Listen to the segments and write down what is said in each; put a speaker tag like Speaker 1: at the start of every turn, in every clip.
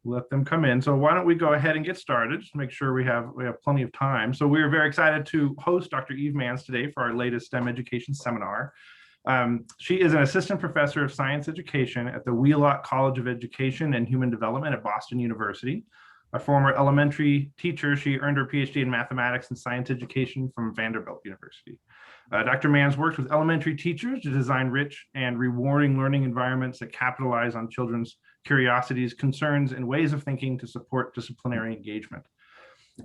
Speaker 1: let them come in. So why don't we go ahead and get started, just to make sure we have plenty of time. So we are very excited to host Dr. Eve Manz today for our latest STEM education seminar. She is an assistant professor of science education at the Wheelock College of Education and Human Development at Boston University. A former elementary teacher, she earned her PhD in mathematics and science education from Vanderbilt University. Dr. Manz works with elementary teachers to design rich and rewarding learning environments that capitalize on children's curiosities, concerns, and ways of thinking to support disciplinary engagement.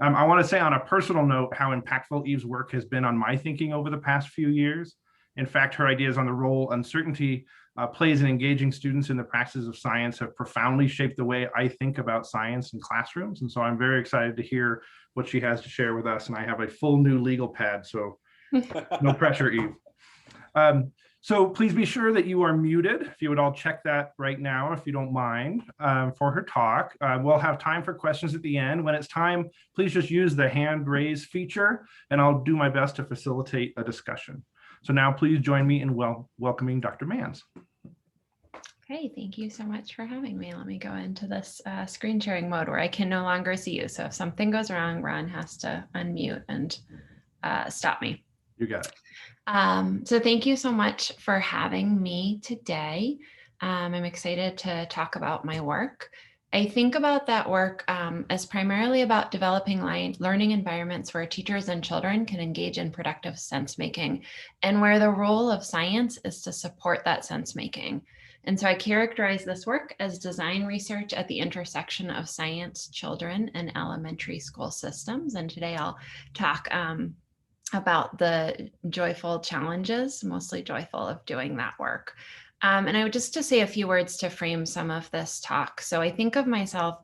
Speaker 1: I want to say on a personal note how impactful Eve's work has been on my thinking over the past few years. In fact, her ideas on the role uncertainty plays in engaging students in the practices of science have profoundly shaped the way I think about science in classrooms. And so I'm very excited to hear what she has to share with us. And I have a full new legal pad, so no pressure, Eve. So please be sure that you are muted. If you would all check that right now, if you don't mind, for her talk. We'll have time for questions at the end. When it's time, please just use the hand raise feature, and I'll do my best to facilitate a discussion. So now please join me in welcoming Dr. Manz.
Speaker 2: Okay, thank you so much for having me. Let me go into this screen sharing mode where I can no longer see you. So if something goes wrong, Ron has to unmute and stop me.
Speaker 1: You got it.
Speaker 2: So thank you so much for having me today. I'm excited to talk about my work. I think about that work as primarily about developing learning environments where teachers and children can engage in productive sense making, and where the role of science is to support that sense making. And so I characterize this work as design research at the intersection of science, children, and elementary school systems. And today I'll talk about the joyful challenges, mostly joyful, of doing that work. And I would just to say a few words to frame some of this talk. So I think of myself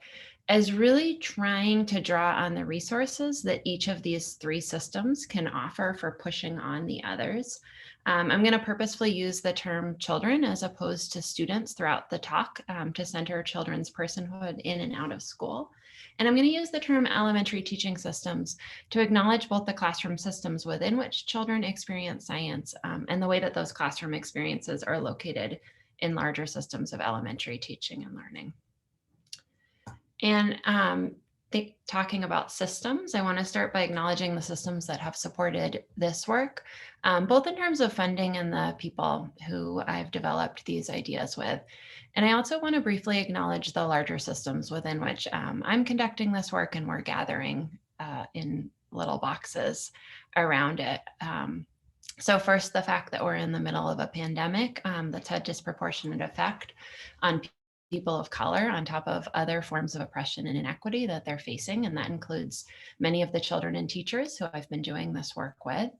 Speaker 2: as really trying to draw on the resources that each of these three systems can offer for pushing on the others. I'm going to purposefully use the term children as opposed to students throughout the talk to center children's personhood in and out of school. And I'm going to use the term elementary teaching systems to acknowledge both the classroom systems within which children experience science and the way that those classroom experiences are located in larger systems of elementary teaching and learning. And talking about systems, I want to start by acknowledging the systems that have supported this work, both in terms of funding and the people who I've developed these ideas with. And I also want to briefly acknowledge the larger systems within which I'm conducting this work and we're gathering in little boxes around it. So first, the fact that we're in the middle of a pandemic that's had disproportionate effect on people of color on top of other forms of oppression and inequity that they're facing. And that includes many of the children and teachers who I've been doing this work with.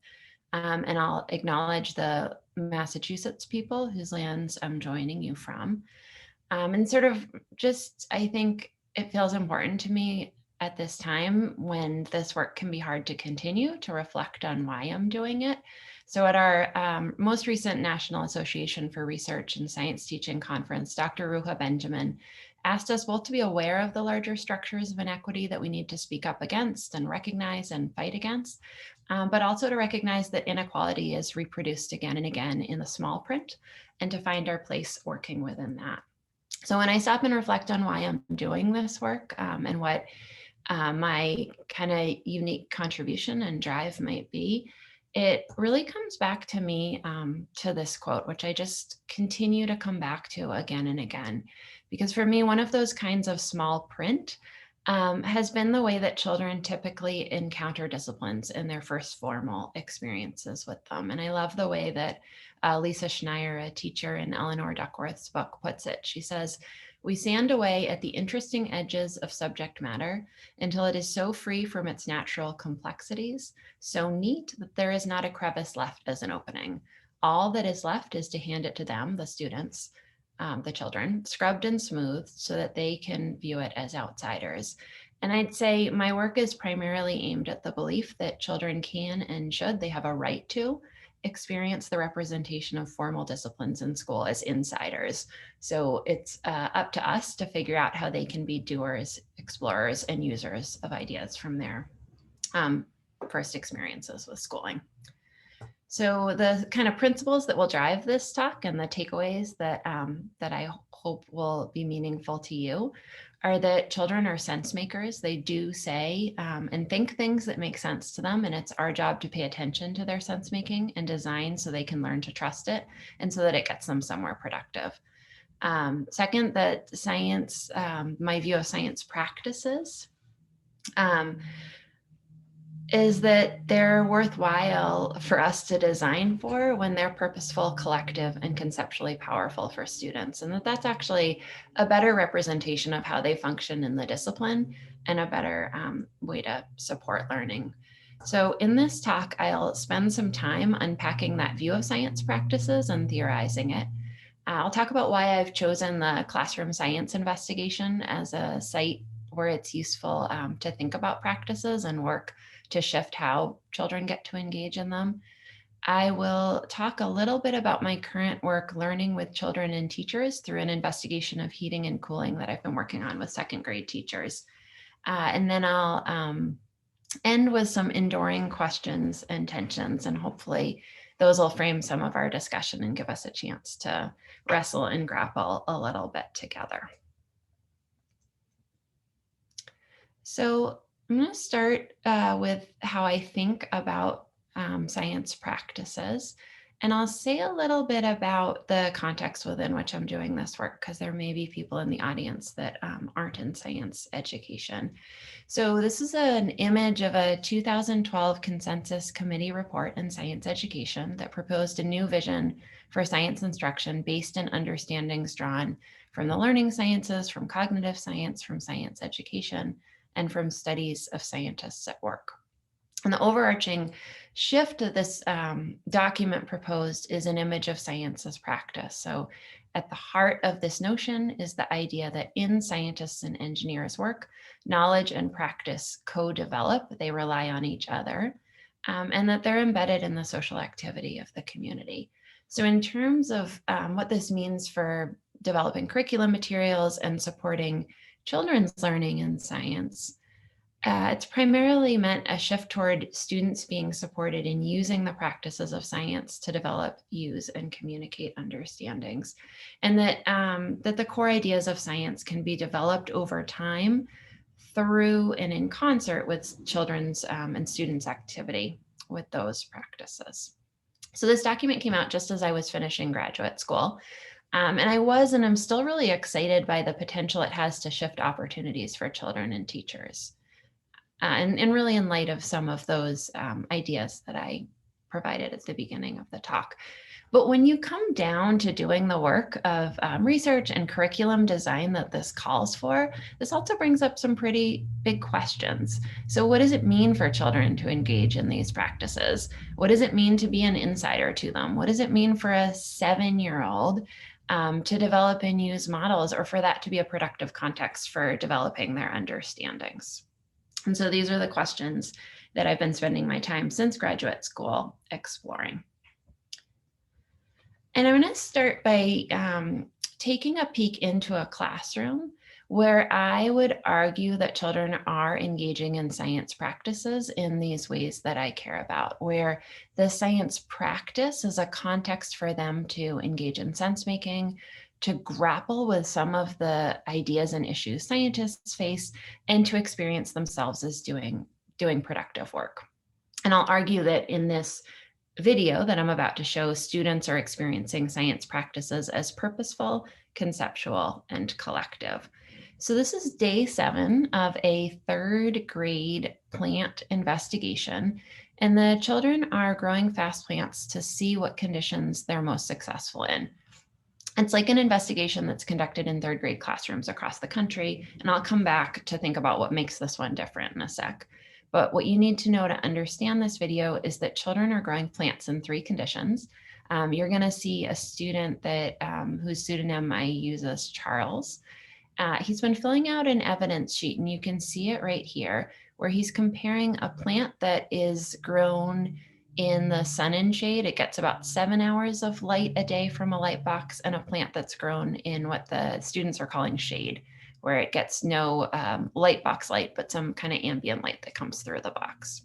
Speaker 2: And I'll acknowledge the Massachusetts people whose lands I'm joining you from. And sort of just, I think it feels important to me at this time when this work can be hard to continue to reflect on why I'm doing it. So at our most recent National Association for Research and Science Teaching conference, Dr. Ruha Benjamin asked us both to be aware of the larger structures of inequity that we need to speak up against and recognize and fight against, but also to recognize that inequality is reproduced again and again in the small print and to find our place working within that. So when I stop and reflect on why I'm doing this work and what my kind of unique contribution and drive might be, it really comes back to me to this quote, which I just continue to come back to again and again. Because for me, one of those kinds of small print has been the way that children typically encounter disciplines in their first formal experiences with them. And I love the way that Lisa Schneier, a teacher in Eleanor Duckworth's book, puts it. She says, "We sand away at the interesting edges of subject matter until it is so free from its natural complexities, so neat that there is not a crevice left as an opening. All that is left is to hand it to them, the students, the children, scrubbed and smoothed so that they can view it as outsiders." And I'd say my work is primarily aimed at the belief that children can and should, they have a right to, experience the representation of formal disciplines in school as insiders. So it's up to us to figure out how they can be doers, explorers, and users of ideas from their first experiences with schooling. So the kind of principles that will drive this talk and the takeaways that that I hope will be meaningful to you are that children are sense makers. They do say and think things that make sense to them, and it's our job to pay attention to their sense making and design so they can learn to trust it and so that it gets them somewhere productive. Second, that science, my view of science practices is that they're worthwhile for us to design for when they're purposeful, collective, and conceptually powerful for students. And that's actually a better representation of how they function in the discipline and a better way to support learning. So in this talk, I'll spend some time unpacking that view of science practices and theorizing it. I'll talk about why I've chosen the classroom science investigation as a site where it's useful to think about practices and work to shift how children get to engage in them. I will talk a little bit about my current work learning with children and teachers through an investigation of heating and cooling that I've been working on with second grade teachers. And then I'll end with some enduring questions and tensions, and hopefully those will frame some of our discussion and give us a chance to wrestle and grapple a little bit together. So I'm going to start with how I think about science practices. And I'll say a little bit about the context within which I'm doing this work, because there may be people in the audience that aren't in science education. So this is an image of a 2012 consensus committee report in science education that proposed a new vision for science instruction based in understandings drawn from the learning sciences, from cognitive science, from science education, and from studies of scientists at work. And the overarching shift that this document proposed is an image of science as practice. So at the heart of this notion is the idea that in scientists and engineers' work, knowledge and practice co-develop, they rely on each other, and that they're embedded in the social activity of the community. So in terms of what this means for developing curriculum materials and supporting children's learning in science, it's primarily meant a shift toward students being supported in using the practices of science to develop, use, and communicate understandings, and that, that the core ideas of science can be developed over time through and in concert with children's and students' activity with those practices. So this document came out just as I was finishing graduate school. And I was, and I'm still really excited by the potential it has to shift opportunities for children and teachers. And really in light of some of those ideas that I provided at the beginning of the talk. But when you come down to doing the work of research and curriculum design that this calls for, this also brings up some pretty big questions. So what does it mean for children to engage in these practices? What does it mean to be an insider to them? What does it mean for a 7-year-old to develop and use models, or for that to be a productive context for developing their understandings? And so these are the questions that I've been spending my time since graduate school exploring. And I'm going to start by taking a peek into a classroom where I would argue that children are engaging in science practices in these ways that I care about, where the science practice is a context for them to engage in sense making, to grapple with some of the ideas and issues scientists face, and to experience themselves as doing productive work. And I'll argue that in this video that I'm about to show, students are experiencing science practices as purposeful, conceptual, and collective. So this is day 7 of a 3rd grade plant investigation, and the children are growing fast plants to see what conditions they're most successful in. It's like an investigation that's conducted in 3rd grade classrooms across the country, and I'll come back to think about what makes this one different in a sec. But what you need to know to understand this video is that children are growing plants in 3 conditions. You're going to see a student that whose pseudonym I use as Charles. He's been filling out an evidence sheet, and you can see it right here, where he's comparing a plant that is grown in the sun and shade. It gets about 7 hours of light a day from a light box, and a plant that's grown in what the students are calling shade, where it gets no light box light, but some kind of ambient light that comes through the box.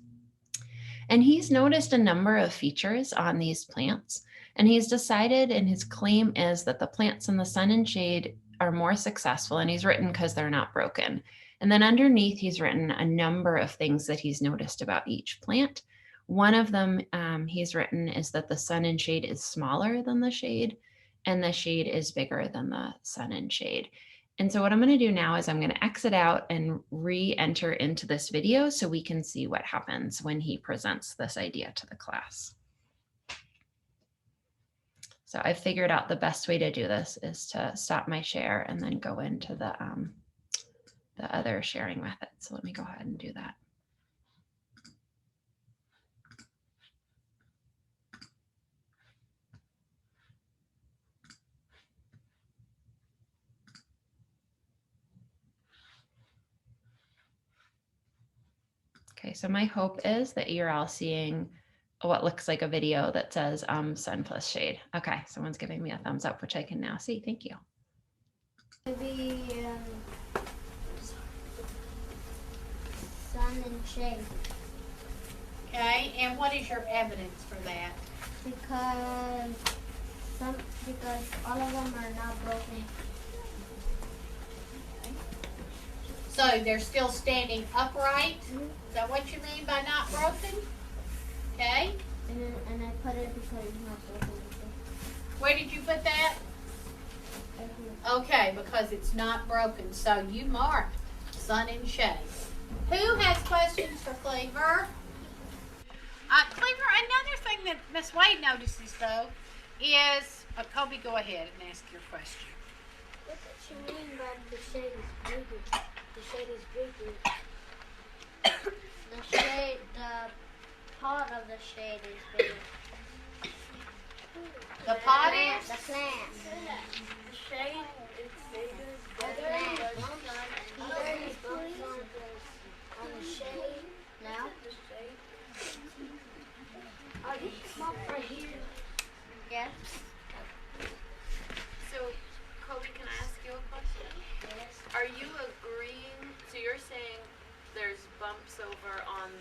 Speaker 2: And he's noticed a number of features on these plants, and he's decided, and his claim is that the plants in the sun and shade are more successful, and he's written because they're not broken. And then underneath, he's written a number of things that he's noticed about each plant. One of them he's written is that the sun and shade is smaller than the shade, and the shade is bigger than the sun and shade. And so what I'm going to do now is I'm going to exit out and re-enter into this video so we can see what happens when he presents this idea to the class. So I've figured out the best way to do this is to stop my share and then go into the other sharing method. So let me go ahead and do that. Okay, so my hope is that you're all seeing what looks like a video that says sun plus shade. Okay, someone's giving me a thumbs up, which I can now see. Thank you.
Speaker 3: Maybe sun and shade.
Speaker 4: Okay, and what is your evidence for that?
Speaker 3: Because all of them are not broken.
Speaker 4: So they're still standing upright? Is that what you mean by not broken? Okay,
Speaker 3: And I put it because it's not broken.
Speaker 4: where did you put that? Okay, because it's not broken. So you mark sun and shade. Who has questions for Cleaver? Cleaver, another thing that Miss Wade notices though is, Kobe, go ahead and ask your question.
Speaker 3: What does she mean by the shade is bigger? The shade is bigger. The part of the shade is bigger.
Speaker 4: The pot is?
Speaker 3: The plant.
Speaker 5: The shade is bigger
Speaker 3: The
Speaker 5: than
Speaker 3: plant.
Speaker 5: the sun.
Speaker 3: On the shade. Now?
Speaker 5: The shade.
Speaker 3: Are you come up right here? Yes.
Speaker 5: So, Kobe, can I ask you a question?
Speaker 3: Yes.
Speaker 5: Are you agreeing? So you're saying there's bumps over on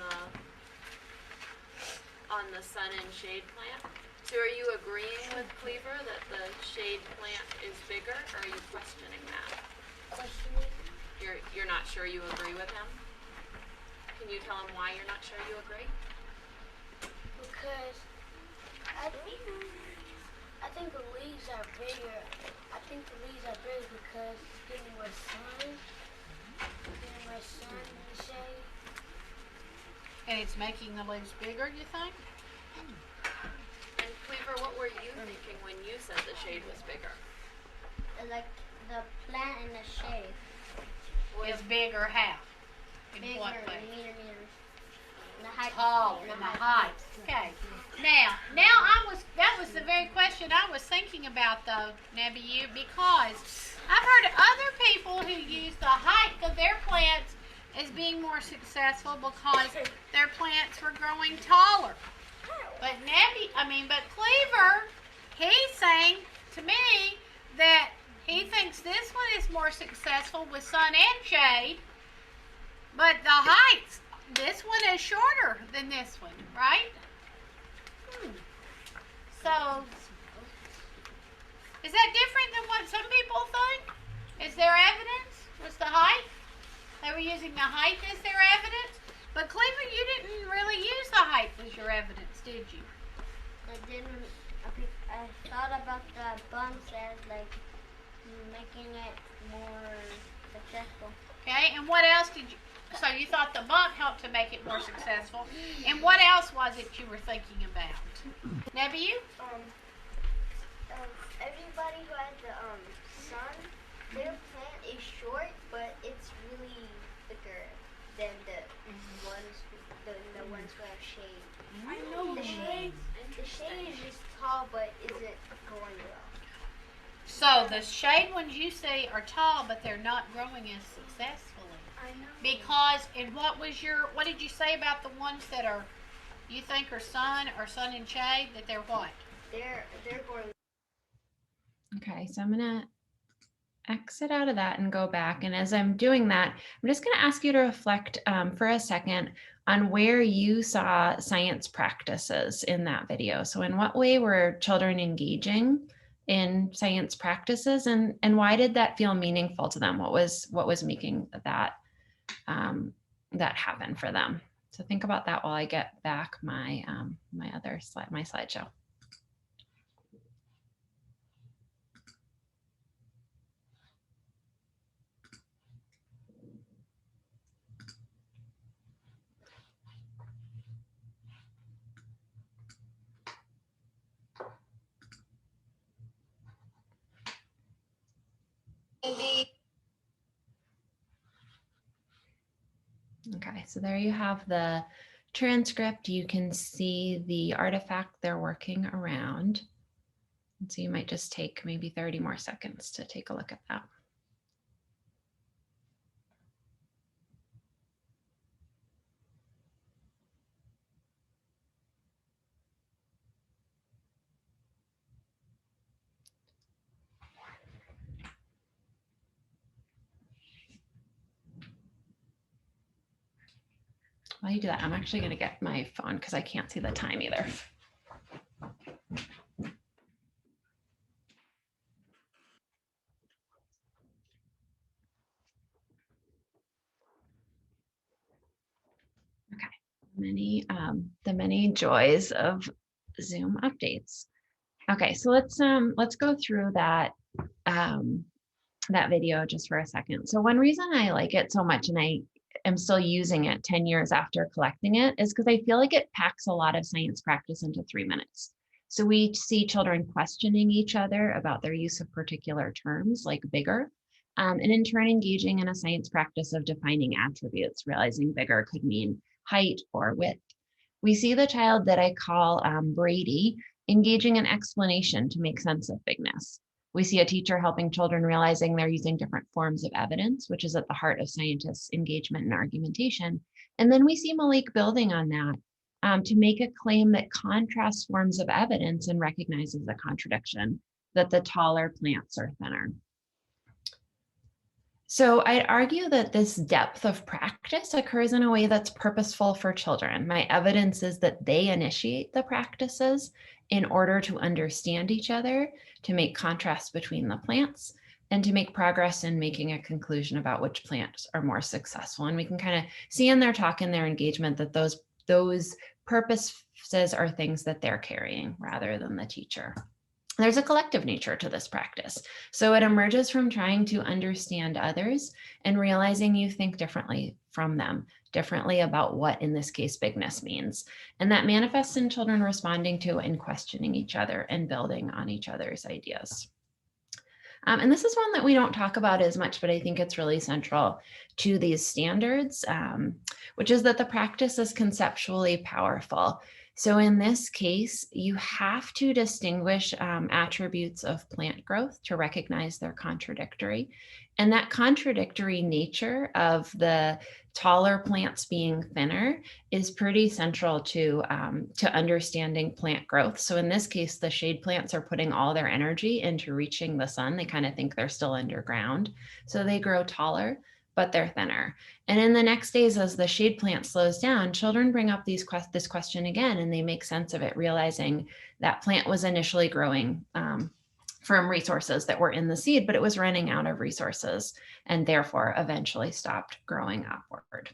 Speaker 5: the sun and shade plant. So are you agreeing with Cleaver that the shade plant is bigger, or are you questioning that?
Speaker 3: Questioning.
Speaker 5: You're not sure you agree with him? Can you tell him why you're not sure you agree?
Speaker 6: Because I think the leaves are bigger. I think the leaves are bigger because it's getting more sun. Getting more sun in the shade.
Speaker 4: And it's making the leaves bigger, you think?
Speaker 5: And Cleaver, what were you thinking when you said the shade was bigger?
Speaker 3: Like the plant in the shade.
Speaker 4: Is bigger how? In
Speaker 3: Bigger,
Speaker 4: what way?
Speaker 3: meters. The height.
Speaker 4: Taller in the height. Okay. Now that was the very question I was thinking about though, Nebu, because I've heard of other people who use the height of their plants as being more successful because their plants were growing taller. But but Cleaver, he's saying to me that he thinks this one is more successful with sun and shade, but the heights, this one is shorter than this one, right? So, is that different than what some people think? Is there evidence? Was the height? They were using the height as their evidence? But Cleveland, you didn't really use the height as your evidence, did you?
Speaker 3: I didn't. I thought about the bumps as like making it more successful.
Speaker 4: Okay, and what else did you, so you thought the bump helped to make it more successful, and what else was it you were thinking about? Nebu?
Speaker 6: Everybody who has the sun, their plant is short, but it's really thicker than the ones who have shade.
Speaker 5: I know
Speaker 6: The shade is just tall, but isn't growing well.
Speaker 4: So the shade ones you see are tall, but they're not growing as successfully.
Speaker 6: I know.
Speaker 4: Because, and what did you say about the ones that are, you think are sun and shade, that they're what?
Speaker 6: They're growing.
Speaker 2: Okay, so I'm gonna exit out of that and go back. And as I'm doing that, I'm just gonna ask you to reflect for a second on where you saw science practices in that video. So in what way were children engaging in science practices, and why did that feel meaningful to them? What was making that that happen for them? So think about that while I get back my other slide, my slideshow. Okay, so there you have the transcript. You can see the artifact they're working around. And so you might just take maybe 30 more seconds to take a look at that. While you do that, I'm actually going to get my phone because I can't see the time either. Okay, the many joys of Zoom updates. Okay, so let's go through that that video just for a second. So one reason I like it so much, and I am still using it 10 years after collecting it, is because I feel like it packs a lot of science practice into 3 minutes. So we see children questioning each other about their use of particular terms like bigger, and in turn engaging in a science practice of defining attributes, realizing bigger could mean height or width. We see the child that I call Brady engaging in explanation to make sense of bigness. We see a teacher helping children realizing they're using different forms of evidence, which is at the heart of scientists' engagement and argumentation. And then we see Malik building on that to make a claim that contrasts forms of evidence and recognizes the contradiction, that the taller plants are thinner. So I'd argue that this depth of practice occurs in a way that's purposeful for children. My evidence is that they initiate the practices in order to understand each other, to make contrasts between the plants, and to make progress in making a conclusion about which plants are more successful. And we can kind of see in their talk and their engagement that those purposes are things that they're carrying rather than the teacher. There's a collective nature to this practice. So it emerges from trying to understand others and realizing you think differently from them, differently about what, in this case, bigness means. And that manifests in children responding to and questioning each other and building on each other's ideas. And this is one that we don't talk about as much, but I think it's really central to these standards, which is that the practice is conceptually powerful. So in this case, you have to distinguish attributes of plant growth to recognize they're contradictory. And that contradictory nature of the taller plants being thinner is pretty central to understanding plant growth. So in this case, the shade plants are putting all their energy into reaching the sun. They kind of think they're still underground. So they grow taller, but they're thinner. And in the next days, as the shade plant slows down, children bring up this question again, and they make sense of it, realizing that plant was initially growing from resources that were in the seed, but it was running out of resources and therefore eventually stopped growing upward.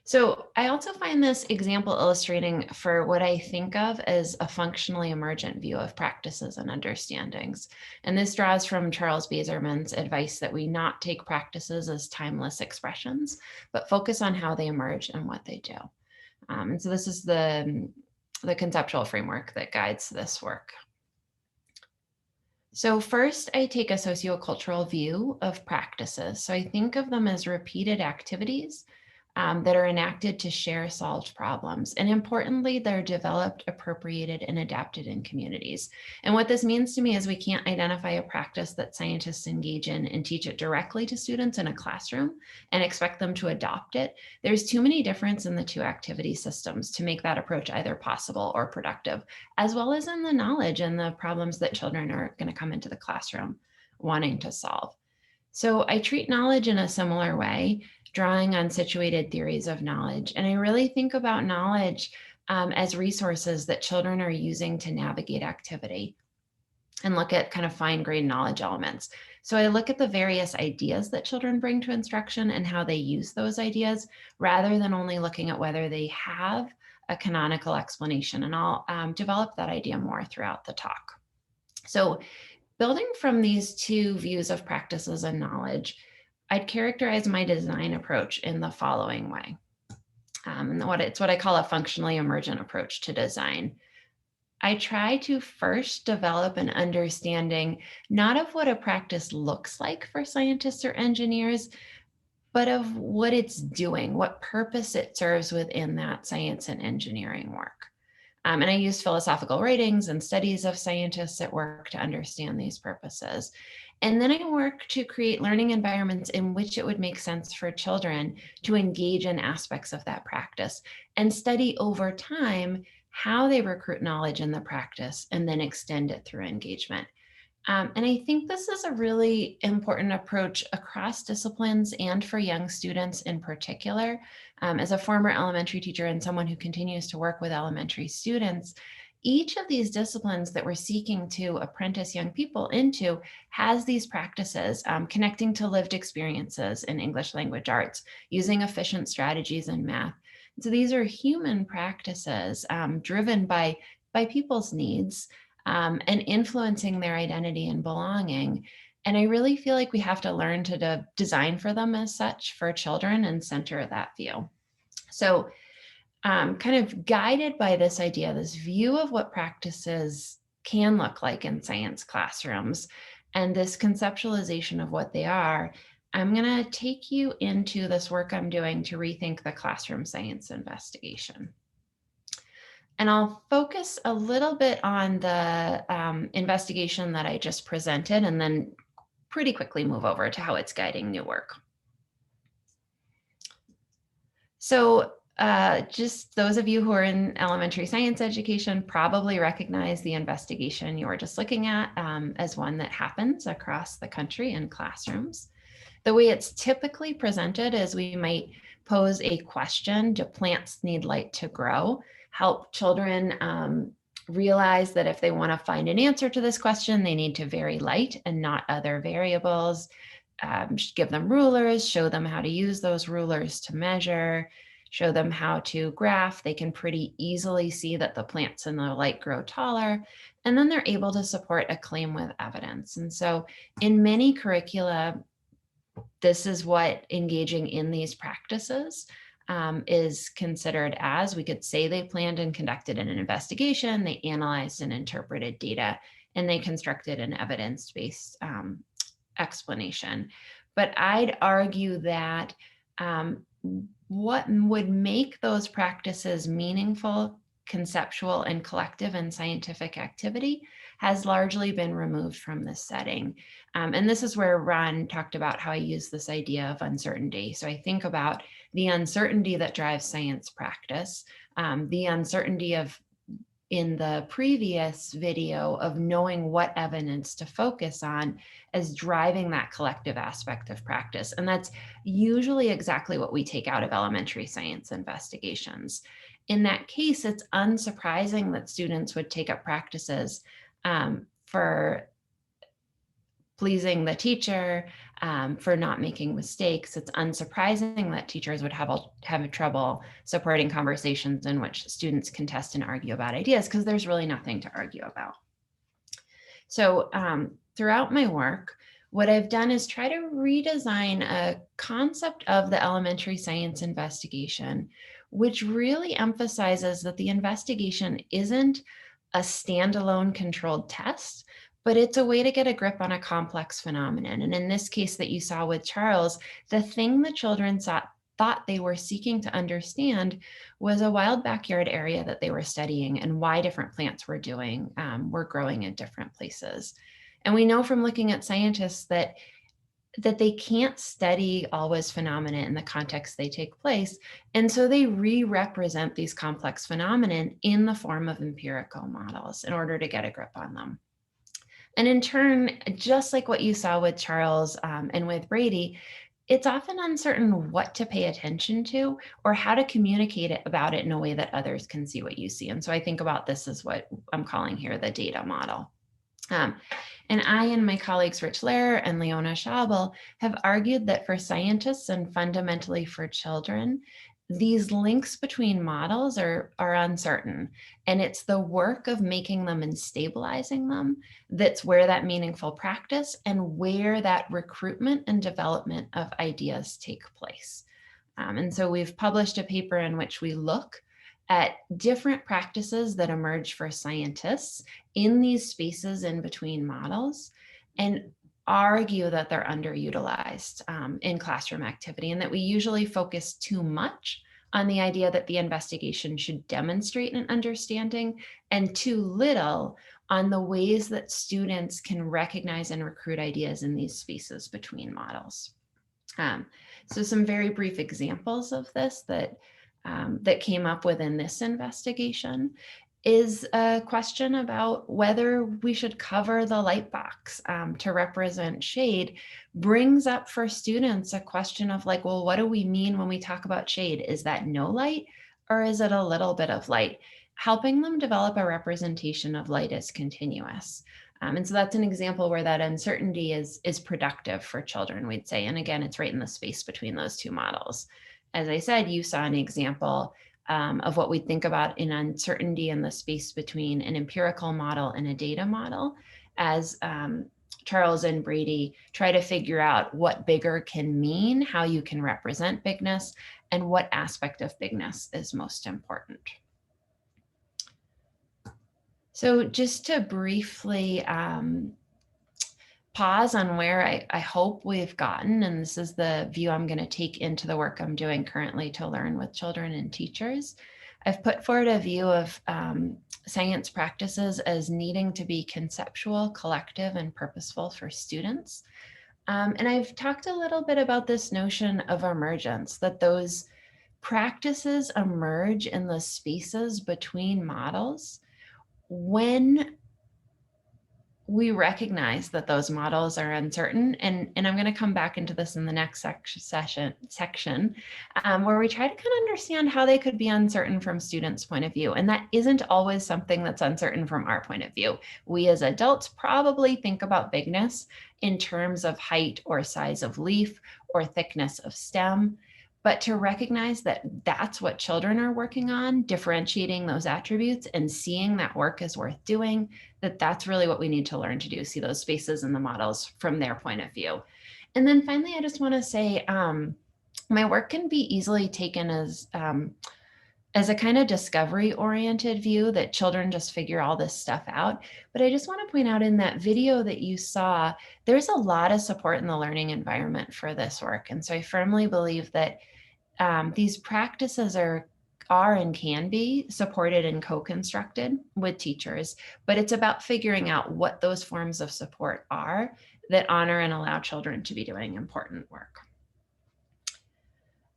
Speaker 2: So I also find this example illustrating for what I think of as a functionally emergent view of practices and understandings. And this draws from Charles Bazerman's advice that we not take practices as timeless expressions, but focus on how they emerge and what they do. And so this is the conceptual framework that guides this work. So first, I take a sociocultural view of practices. So I think of them as repeated activities that are enacted to share solved problems. And importantly, they're developed, appropriated, and adapted in communities. And what this means to me is we can't identify a practice that scientists engage in and teach it directly to students in a classroom and expect them to adopt it. There's too many differences in the two activity systems to make that approach either possible or productive, as well as in the knowledge and the problems that children are going to come into the classroom wanting to solve. So I treat knowledge in a similar way, drawing on situated theories of knowledge. And I really think about knowledge as resources that children are using to navigate activity. and look at kind of fine-grained knowledge elements. So I look at the various ideas that children bring to instruction and how they use those ideas, rather than only looking at whether they have a canonical explanation. And I'll develop that idea more throughout the talk. So building from these two views of practices and knowledge, I'd characterize my design approach in the following way. And it's what I call a functionally emergent approach to design. I try to first develop an understanding, not of what a practice looks like for scientists or engineers, but of what it's doing, what purpose it serves within that science and engineering work. And I use philosophical writings and studies of scientists at work to understand these purposes. And then I work to create learning environments in which it would make sense for children to engage in aspects of that practice and study over time how they recruit knowledge in the practice and then extend it through engagement. And I think this is a really important approach across disciplines and for young students in particular. As a former elementary teacher and someone who continues to work with elementary students, each of these disciplines that we're seeking to apprentice young people into has these practices, connecting to lived experiences in English language arts, using efficient strategies in math. So these are human practices driven by people's needs and influencing their identity and belonging. And I really feel like we have to learn to design for them as such for children and center that view. So kind of guided by this idea, this view of what practices can look like in science classrooms, and this conceptualization of what they are, I'm going to take you into this work I'm doing to rethink the classroom science investigation. And I'll focus a little bit on the investigation that I just presented, and then pretty quickly move over to how it's guiding new work. So just those of you who are in elementary science education probably recognize the investigation you were just looking at as one that happens across the country in classrooms. The way it's typically presented is we might pose a question: do plants need light to grow? Help children realize that if they want to find an answer to this question, they need to vary light and not other variables. Give them rulers, show them how to use those rulers to measure, show them how to graph. They can pretty easily see that the plants in the light grow taller, and then they're able to support a claim with evidence. And so in many curricula, this is what engaging in these practices is considered as. We could say they planned and conducted an investigation, they analyzed and interpreted data, and they constructed an evidence-based explanation. But I'd argue that what would make those practices meaningful, conceptual, and collective and scientific activity has largely been removed from this setting. And this is where Ron talked about how I use this idea of uncertainty. So I think about the uncertainty that drives science practice, the uncertainty of, in the previous video, of knowing what evidence to focus on as driving that collective aspect of practice. And that's usually exactly what we take out of elementary science investigations. In that case, it's unsurprising that students would take up practices for pleasing the teacher, for not making mistakes. It's unsurprising that teachers would have trouble supporting conversations in which students contest and argue about ideas, because there's really nothing to argue about. So throughout my work, what I've done is try to redesign a concept of the elementary science investigation, which really emphasizes that the investigation isn't a standalone controlled test, but it's a way to get a grip on a complex phenomenon. And in this case that you saw with Charles, the thing the children thought they were seeking to understand was a wild backyard area that they were studying and why different plants were growing in different places. And we know from looking at scientists that they can't study always phenomena in the context they take place. And so they re-represent these complex phenomena in the form of empirical models in order to get a grip on them. And in turn, just like what you saw with Charles and with Brady, it's often uncertain what to pay attention to or how to communicate about it in a way that others can see what you see. And so I think about this as what I'm calling here the data model. And I and my colleagues Rich Lehrer and Leona Schabel have argued that for scientists and fundamentally for children, these links between models are uncertain. And it's the work of making them and stabilizing them that's where that meaningful practice and where that recruitment and development of ideas take place. And so we've published a paper in which we look at different practices that emerge for scientists in these spaces in between models and argue that they're underutilized in classroom activity, and that we usually focus too much on the idea that the investigation should demonstrate an understanding and too little on the ways that students can recognize and recruit ideas in these spaces between models. So some very brief examples of this that came up within this investigation is a question about whether we should cover the light box to represent shade, brings up for students a question of like, well, what do we mean when we talk about shade? Is that no light or is it a little bit of light? Helping them develop a representation of light as continuous. And so that's an example where that uncertainty is productive for children, we'd say. And again, it's right in the space between those two models. As I said, you saw an example of what we think about in uncertainty in the space between an empirical model and a data model, as Charles and Brady try to figure out what bigger can mean, how you can represent bigness, and what aspect of bigness is most important. So just to briefly pause on where I hope we've gotten, and this is the view I'm going to take into the work I'm doing currently to learn with children and teachers. I've put forward a view of science practices as needing to be conceptual, collective, and purposeful for students. And I've talked a little bit about this notion of emergence, that those practices emerge in the spaces between models when we recognize that those models are uncertain. And I'm going to come back into this in the next section where we try to kind of understand how they could be uncertain from students' point of view. And that isn't always something that's uncertain from our point of view. We as adults probably think about bigness in terms of height or size of leaf or thickness of stem. But to recognize that that's what children are working on, differentiating those attributes and seeing that work is worth doing, that's really what we need to learn to do, see those spaces in the models from their point of view. And then finally, I just want to say, my work can be easily taken as a kind of discovery-oriented view that children just figure all this stuff out. But I just want to point out in that video that you saw, there's a lot of support in the learning environment for this work. And so I firmly believe that these practices are and can be supported and co-constructed with teachers, but it's about figuring out what those forms of support are that honor and allow children to be doing important work.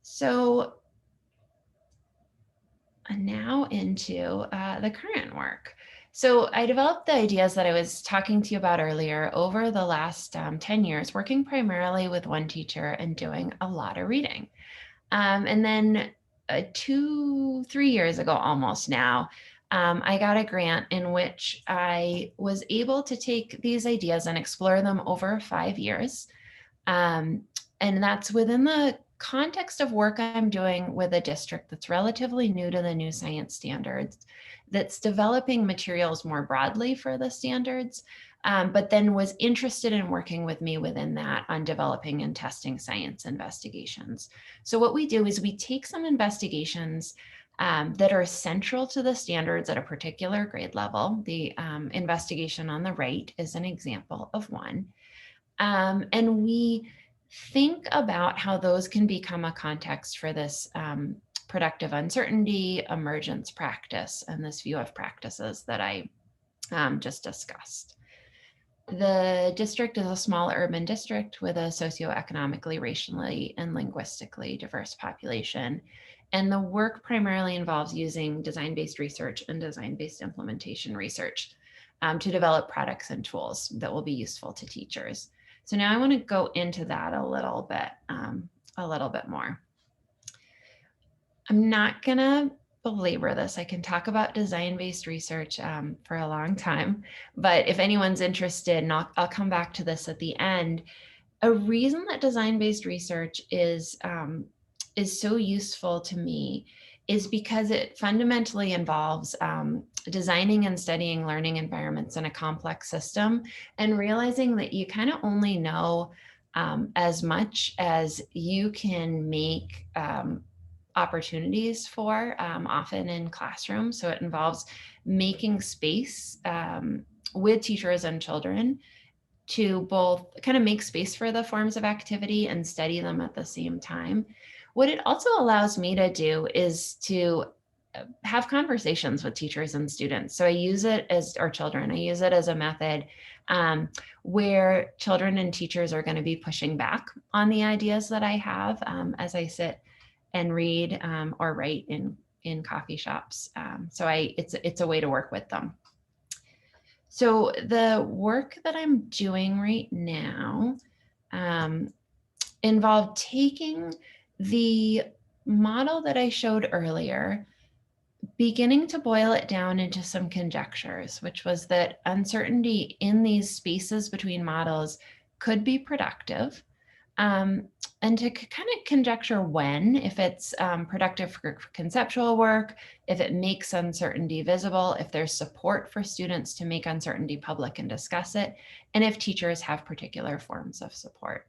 Speaker 2: So now into the current work. So I developed the ideas that I was talking to you about earlier over the last 10 years, working primarily with one teacher and doing a lot of reading. And then 2-3 years ago, almost now, I got a grant in which I was able to take these ideas and explore them over 5 years. And that's within the context of work I'm doing with a district that's relatively new to the new science standards, that's developing materials more broadly for the standards, but then was interested in working with me within that on developing and testing science investigations. So what we do is we take some investigations that are central to the standards at a particular grade level. The investigation on the right is an example of one. And we think about how those can become a context for this productive uncertainty, emergence practice, and this view of practices that I just discussed. The district is a small urban district with a socioeconomically, racially, and linguistically diverse population. And the work primarily involves using design-based research and design-based implementation research to develop products and tools that will be useful to teachers. So now I want to go into that a little bit more. I'm not going to belabor this. I can talk about design-based research for a long time, but if anyone's interested, and I'll come back to this at the end, a reason that design-based research is so useful to me is because it fundamentally involves designing and studying learning environments in a complex system and realizing that you kind of only know as much as you can make opportunities for, often in classrooms. So it involves making space with teachers and children to both kind of make space for the forms of activity and study them at the same time. What it also allows me to do is to have conversations with teachers and students. So I use it as, or children, I use it as a method where children and teachers are going to be pushing back on the ideas that I have as I sit and read or write in coffee shops. So it's a way to work with them. So the work that I'm doing right now involved taking the model that I showed earlier, beginning to boil it down into some conjectures, which was that uncertainty in these spaces between models could be productive. And to kind of conjecture when, if it's productive for conceptual work, if it makes uncertainty visible, if there's support for students to make uncertainty public and discuss it, and if teachers have particular forms of support.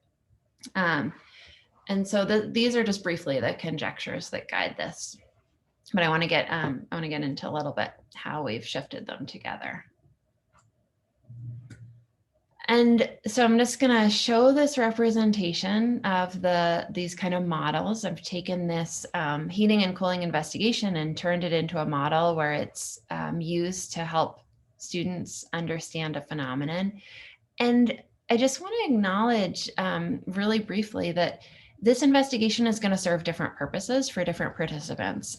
Speaker 2: And so these are just briefly the conjectures that guide this. But I want to get into a little bit how we've shifted them together. And so I'm just going to show this representation of these kind of models. I've taken this heating and cooling investigation and turned it into a model where it's used to help students understand a phenomenon. And I just want to acknowledge really briefly that this investigation is going to serve different purposes for different participants.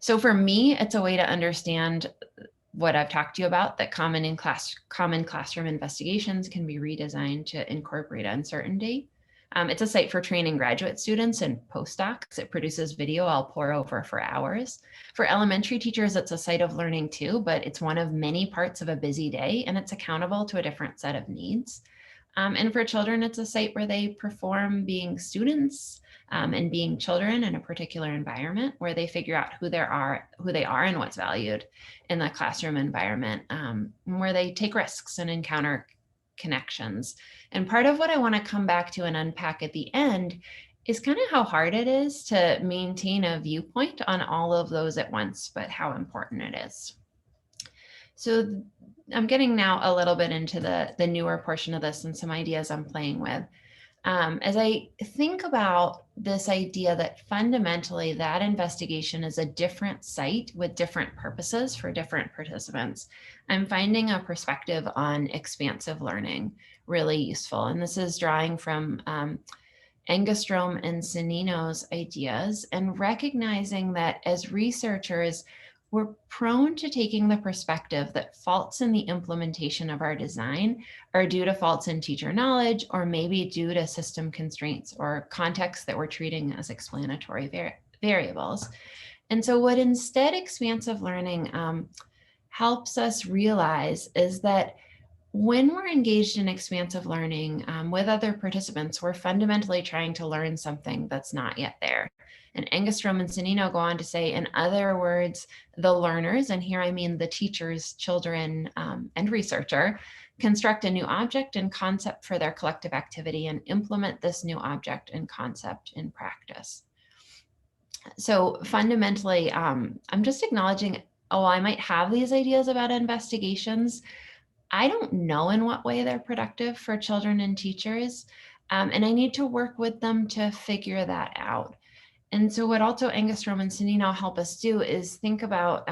Speaker 2: So for me, it's a way to understand what I've talked to you about, that common classroom investigations can be redesigned to incorporate uncertainty. It's a site for training graduate students and postdocs. It produces video I'll pore over for hours. For elementary teachers, it's a site of learning too, but it's one of many parts of a busy day, and it's accountable to a different set of needs. And for children, it's a site where they perform being students and being children in a particular environment, where they figure out who they are and what's valued in the classroom environment, where they take risks and encounter connections. And part of what I want to come back to and unpack at the end is kind of how hard it is to maintain a viewpoint on all of those at once, but how important it is. So I'm getting now a little bit into the newer portion of this and some ideas I'm playing with. As I think about this idea that fundamentally that investigation is a different site with different purposes for different participants, I'm finding a perspective on expansive learning really useful. And this is drawing from Engstrom and Cennino's ideas, and recognizing that as researchers, we're prone to taking the perspective that faults in the implementation of our design are due to faults in teacher knowledge, or maybe due to system constraints or contexts that we're treating as explanatory variables. And so what instead expansive learning helps us realize is that when we're engaged in expansive learning with other participants, we're fundamentally trying to learn something that's not yet there. And Engstrom and Cennino go on to say, in other words, the learners, and here I mean the teachers, children, and researcher, construct a new object and concept for their collective activity and implement this new object and concept in practice. So fundamentally, I'm just acknowledging, oh, I might have these ideas about investigations. I don't know in what way they're productive for children and teachers, and I need to work with them to figure that out. And so what also Engstrom and Cennino help us do is think about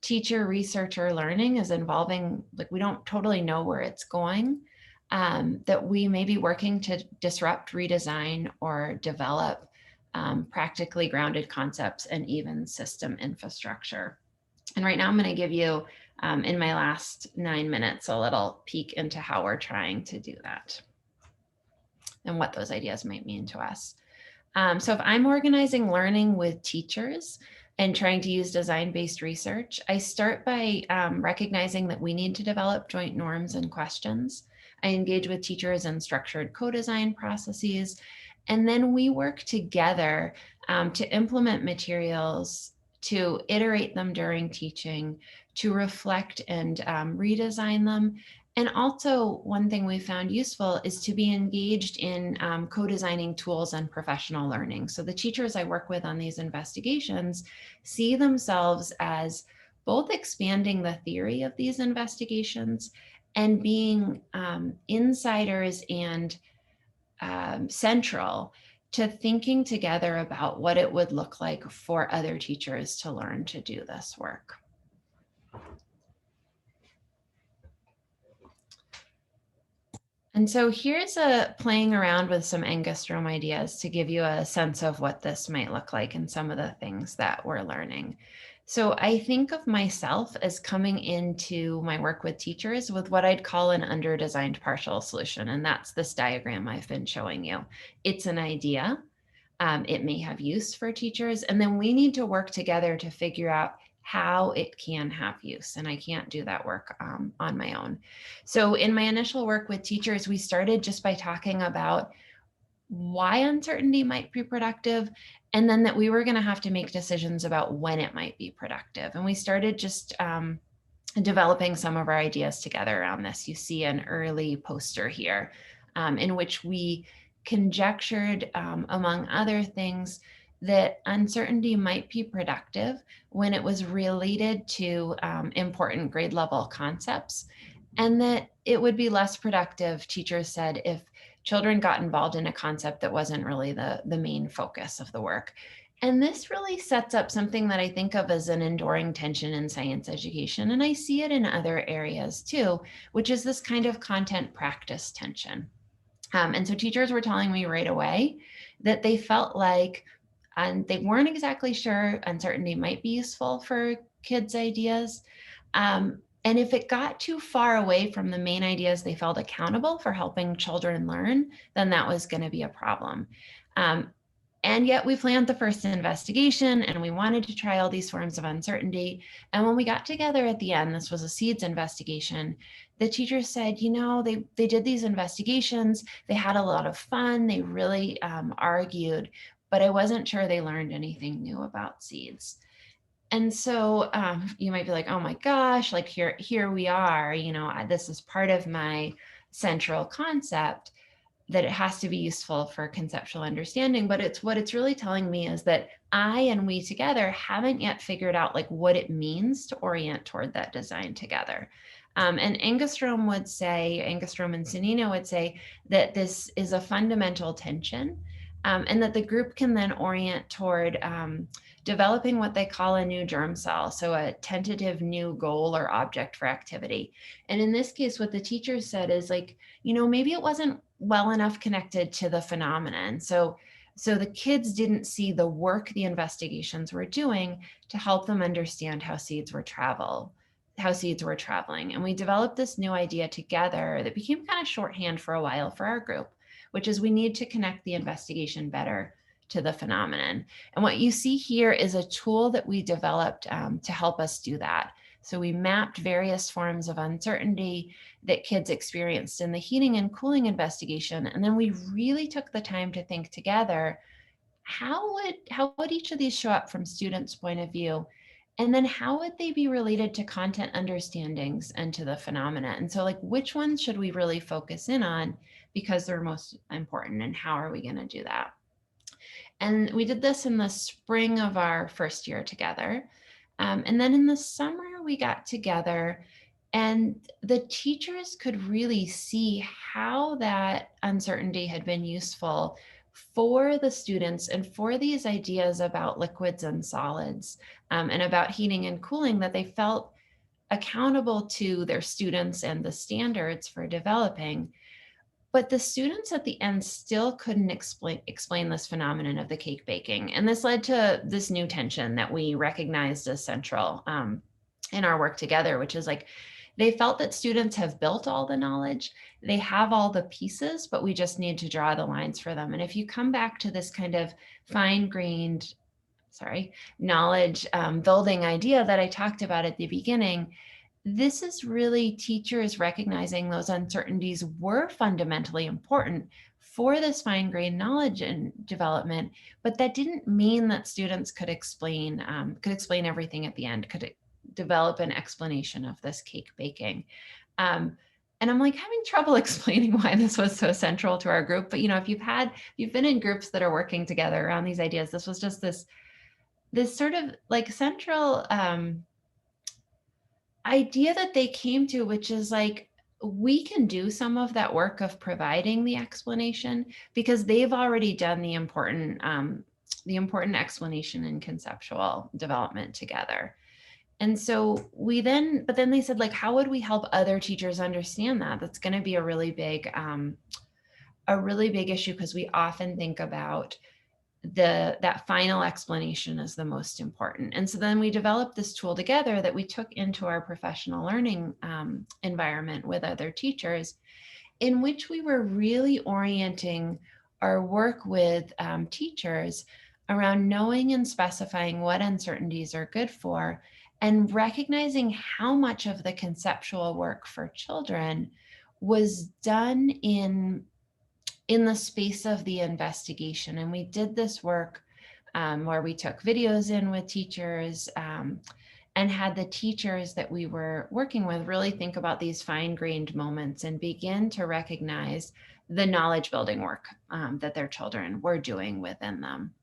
Speaker 2: teacher researcher learning as involving, like, we don't totally know where it's going, that we may be working to disrupt, redesign, or develop practically grounded concepts and even system infrastructure. And right now I'm going to give you, in my last 9 minutes, a little peek into how we're trying to do that and what those ideas might mean to us. So if I'm organizing learning with teachers and trying to use design-based research, I start by recognizing that we need to develop joint norms and questions. I engage with teachers in structured co-design processes, and then we work together to implement materials, to iterate them during teaching, to reflect and redesign them. And also, one thing we found useful is to be engaged in co-designing tools and professional learning. So the teachers I work with on these investigations see themselves as both expanding the theory of these investigations and being insiders and central to thinking together about what it would look like for other teachers to learn to do this work. And so here's a playing around with some angstrom ideas to give you a sense of what this might look like and some of the things that we're learning. So I think of myself as coming into my work with teachers with what I'd call an under-designed partial solution. And that's this diagram I've been showing you. It's an idea. It may have use for teachers. And then we need to work together to figure out how it can have use. And I can't do that work on my own. So in my initial work with teachers, we started just by talking about why uncertainty might be productive, and then that we were going to have to make decisions about when it might be productive. And we started just developing some of our ideas together around this. You see an early poster here in which we conjectured, among other things, that uncertainty might be productive when it was related to important grade level concepts, and that it would be less productive, teachers said, if children got involved in a concept that wasn't really the main focus of the work. And this really sets up something that I think of as an enduring tension in science education, and I see it in other areas too, which is this kind of content practice tension. And so teachers were telling me right away that they felt like, and they weren't exactly sure uncertainty might be useful for kids' ideas. And if it got too far away from the main ideas they felt accountable for helping children learn, then that was going to be a problem. And yet we planned the first investigation and we wanted to try all these forms of uncertainty. And when we got together at the end, this was a seeds investigation, the teachers said, you know, they did these investigations, they had a lot of fun, they really argued, but I wasn't sure they learned anything new about seeds. And so you might be like, oh my gosh, like here we are, you know, this is part of my central concept, that it has to be useful for conceptual understanding. But what it's really telling me is that I and we together haven't yet figured out like what it means to orient toward that design together. And Angstrom and Sanino would say that this is a fundamental tension, and that the group can then orient toward developing what they call a new germ cell, so a tentative new goal or object for activity. And in this case, what the teacher said is like, you know, maybe it wasn't well enough connected to the phenomenon. So the kids didn't see the work the investigations were doing to help them understand how seeds were traveling. And we developed this new idea together that became kind of shorthand for a while for our group, which is we need to connect the investigation better to the phenomenon. And what you see here is a tool that we developed to help us do that. So we mapped various forms of uncertainty that kids experienced in the heating and cooling investigation. And then we really took the time to think together, how would each of these show up from students' point of view? And then how would they be related to content understandings and to the phenomena? And so like, which ones should we really focus in on because they're most important, and how are we going to do that? And we did this in the spring of our first year together. And then in the summer, we got together and the teachers could really see how that uncertainty had been useful for the students and for these ideas about liquids and solids, and about heating and cooling, that they felt accountable to their students and the standards for developing. But the students at the end still couldn't explain this phenomenon of the cake baking. And this led to this new tension that we recognized as central in our work together, which is like, they felt that students have built all the knowledge, they have all the pieces, but we just need to draw the lines for them. And if you come back to this kind of fine-grained, knowledge building idea that I talked about at the beginning, this is really teachers recognizing those uncertainties were fundamentally important for this fine-grained knowledge and development, but that didn't mean that students could explain everything at the end, could develop an explanation of this cake baking. And I'm like having trouble explaining why this was so central to our group. But if you've been in groups that are working together around these ideas, this was just this sort of like central idea that they came to, which is like, we can do some of that work of providing the explanation because they've already done the important explanation and conceptual development together. And so but then they said, like, how would we help other teachers understand that? That's going to be a really big issue, because we often think about that final explanation is the most important. And so then we developed this tool together that we took into our professional learning environment with other teachers, in which we were really orienting our work with teachers around knowing and specifying what uncertainties are good for, and recognizing how much of the conceptual work for children was done in the space of the investigation. And we did this work where we took videos in with teachers and had the teachers that we were working with really think about these fine-grained moments and begin to recognize the knowledge building work that their children were doing within them.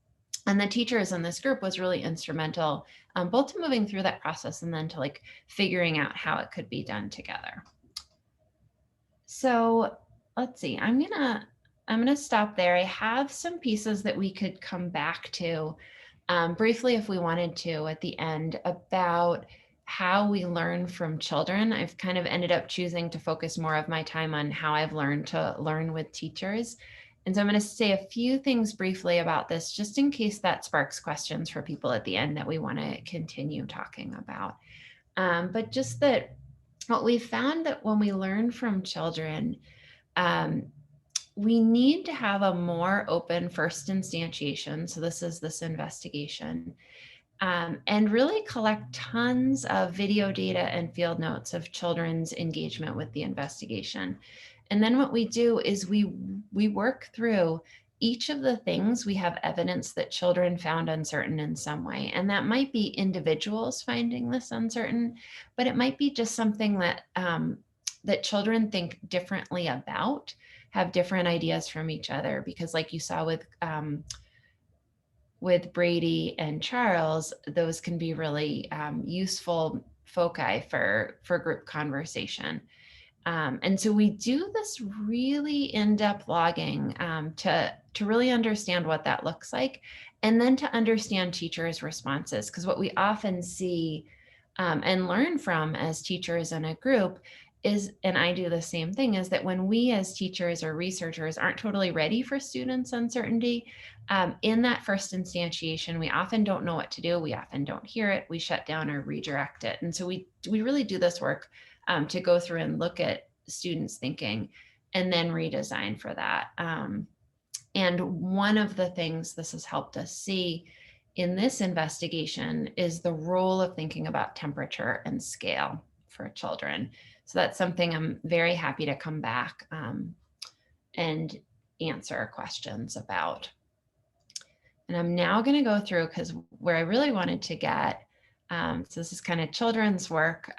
Speaker 2: And the teachers in this group was really instrumental, both to moving through that process and then to like figuring out how it could be done together. So let's see, I'm gonna stop there. I have some pieces that we could come back to briefly if we wanted to at the end about how we learn from children. I've kind of ended up choosing to focus more of my time on how I've learned to learn with teachers. And so I'm going to say a few things briefly about this, just in case that sparks questions for people at the end that we want to continue talking about. But just that what we found that when we learn from children, we need to have a more open first instantiation. So this is this investigation, and really collect tons of video data and field notes of children's engagement with the investigation. And then what we do is we work through each of the things we have evidence that children found uncertain in some way. And that might be individuals finding this uncertain, but it might be just something that that children think differently about, have different ideas from each other. Because like you saw with Brady and Charles, those can be really useful foci for group conversation. And so we do this really in-depth logging to really understand what that looks like, and then to understand teachers' responses. Because what we often see and learn from as teachers in a group is, and I do the same thing, is that when we as teachers or researchers aren't totally ready for students' uncertainty, in that first instantiation, we often don't know what to do. We often don't hear it. We shut down or redirect it. And so we really do this work to go through and look at students' thinking and then redesign for that. And one of the things this has helped us see in this investigation is the role of thinking about temperature and scale for children. So that's something I'm very happy to come back and answer questions about. And I'm now going to go through, because where I really wanted to get, so this is kind of children's work,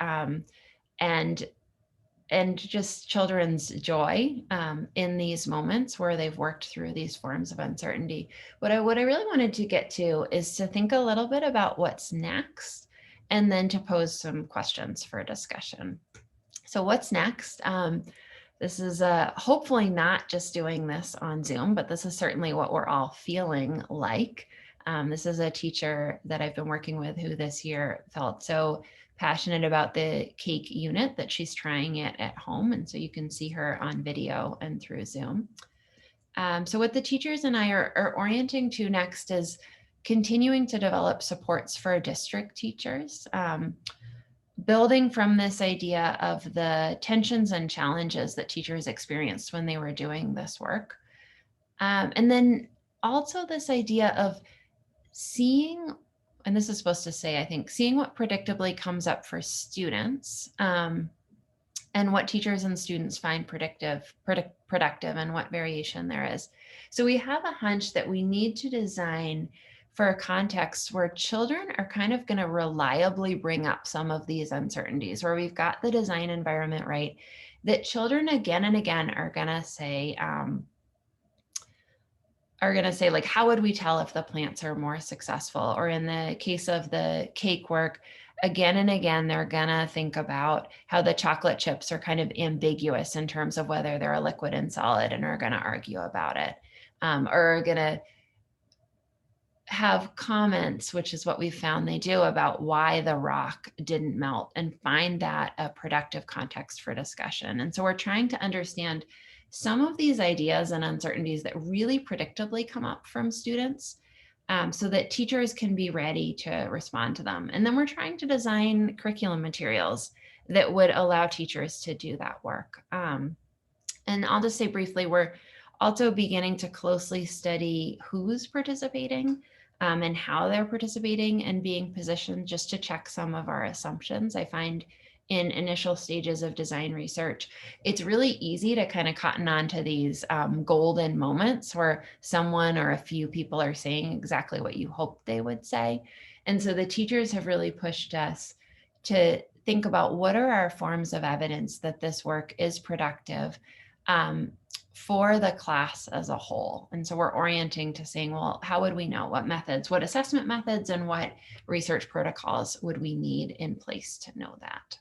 Speaker 2: and just children's joy in these moments where they've worked through these forms of uncertainty. What I really wanted to get to is to think a little bit about what's next, and then to pose some questions for discussion. So what's next? This is hopefully not just doing this on Zoom, but this is certainly what we're all feeling like. This is a teacher that I've been working with who this year felt so passionate about the cake unit that she's trying it at home. And so you can see her on video and through Zoom. So what the teachers and I are orienting to next is continuing to develop supports for district teachers. building from this idea of the tensions and challenges that teachers experienced when they were doing this work. And then also this idea of seeing, and this is supposed to say, I think, seeing what predictably comes up for students, and what teachers and students find productive and what variation there is. So we have a hunch that we need to design for a context where children are kind of going to reliably bring up some of these uncertainties, where we've got the design environment right, that children again and again are going to say, like, how would we tell if the plants are more successful? Or in the case of the cake work, again and again, they're gonna think about how the chocolate chips are kind of ambiguous in terms of whether they're a liquid and solid, and are gonna argue about it, or are gonna have comments, which is what we found they do, about why the rock didn't melt, and find that a productive context for discussion. And so we're trying to understand some of these ideas and uncertainties that really predictably come up from students, so that teachers can be ready to respond to them. And then we're trying to design curriculum materials that would allow teachers to do that work. And I'll just say briefly, we're also beginning to closely study who's participating, and how they're participating and being positioned, just to check some of our assumptions. I find in initial stages of design research, it's really easy to kind of cotton on to these golden moments where someone or a few people are saying exactly what you hoped they would say. And so the teachers have really pushed us to think about what are our forms of evidence that this work is productive, for the class as a whole. And so we're orienting to saying, well, how would we know? What methods, what assessment methods, and what research protocols would we need in place to know that?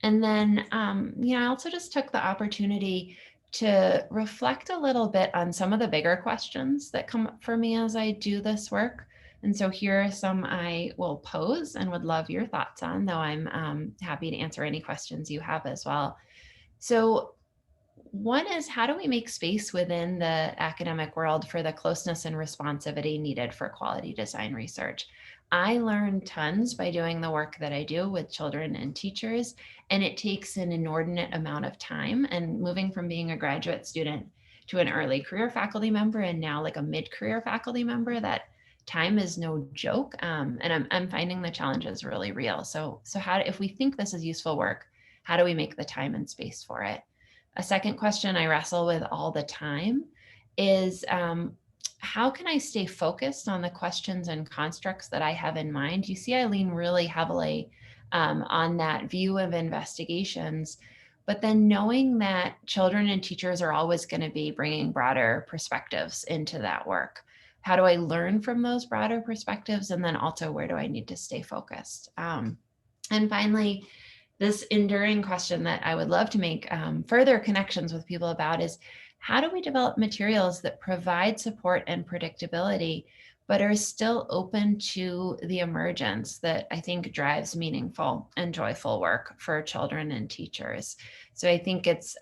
Speaker 2: And then, I also just took the opportunity to reflect a little bit on some of the bigger questions that come up for me as I do this work. And so here are some I will pose and would love your thoughts on, though I'm happy to answer any questions you have as well. So one is, how do we make space within the academic world for the closeness and responsivity needed for quality design research? I learn tons by doing the work that I do with children and teachers, and it takes an inordinate amount of time. And moving from being a graduate student to an early career faculty member, and now like a mid-career faculty member, that time is no joke. And I'm finding the challenges really real. So how, if we think this is useful work, how do we make the time and space for it? A second question I wrestle with all the time is, how can I stay focused on the questions and constructs that I have in mind? You see, I lean really heavily on that view of investigations, but then knowing that children and teachers are always going to be bringing broader perspectives into that work. How do I learn from those broader perspectives? And then also, where do I need to stay focused? And finally, this enduring question that I would love to make further connections with people about is, how do we develop materials that provide support and predictability, but are still open to the emergence that I think drives meaningful and joyful work for children and teachers? So I think it's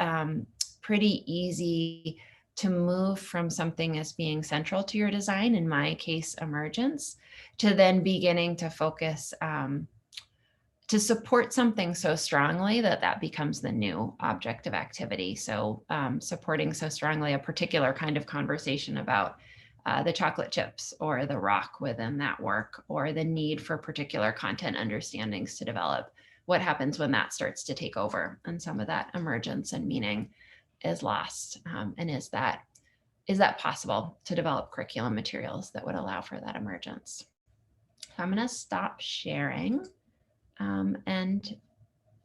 Speaker 2: pretty easy to move from something as being central to your design, in my case, emergence, to then beginning to focus to support something so strongly that becomes the new object of activity. So supporting so strongly a particular kind of conversation about the chocolate chips or the rock within that work, or the need for particular content understandings to develop. What happens when that starts to take over and some of that emergence and meaning is lost? And is that possible to develop curriculum materials that would allow for that emergence? So I'm going to stop sharing. And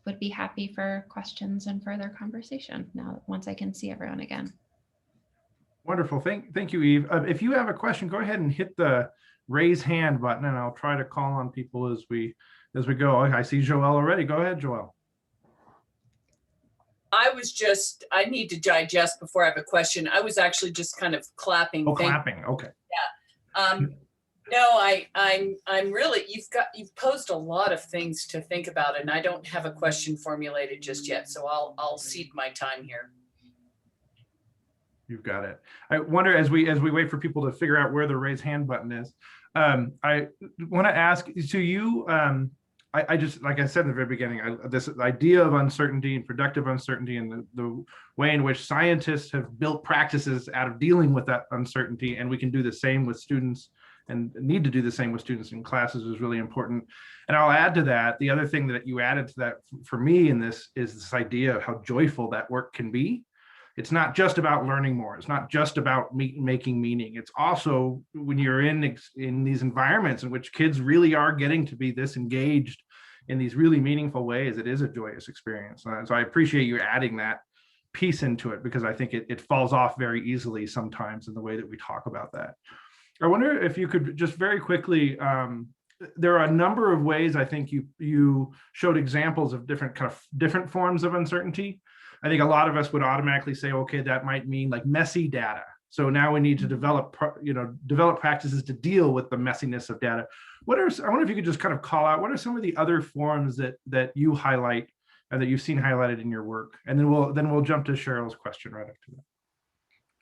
Speaker 2: would be happy for questions and further conversation now, once I can see everyone again.
Speaker 1: Wonderful. Thank you, Eve. If you have a question, go ahead and hit the raise hand button, and I'll try to call on people as we go. I see Joelle already. Go ahead, Joelle.
Speaker 7: I need to digest before I have a question. I was actually just kind of clapping.
Speaker 1: Oh, clapping. Okay.
Speaker 7: Yeah. No, I'm really, you've posed a lot of things to think about, and I don't have a question formulated just yet. So I'll cede my time here.
Speaker 1: You've got it. I wonder, as we wait for people to figure out where the raise hand button is, I want to ask, so you I just, like I said in the very beginning, this idea of uncertainty and productive uncertainty, and the way in which scientists have built practices out of dealing with that uncertainty, and we can do the same with students and need to do the same with students in classes, is really important. And I'll add to that, the other thing that you added to that for me in this is this idea of how joyful that work can be. It's not just about learning more. It's not just about making meaning. It's also when you're in these environments in which kids really are getting to be this engaged in these really meaningful ways, it is a joyous experience. So I appreciate you adding that piece into it, because I think it falls off very easily sometimes in the way that we talk about that. I wonder if you could just very quickly, there are a number of ways I think you showed examples of different forms of uncertainty. I think a lot of us would automatically say, okay, that might mean like messy data. So now we need to develop practices to deal with the messiness of data. I wonder if you could just kind of call out, what are some of the other forms that you highlight and that you've seen highlighted in your work? And then we'll jump to Cheryl's question right after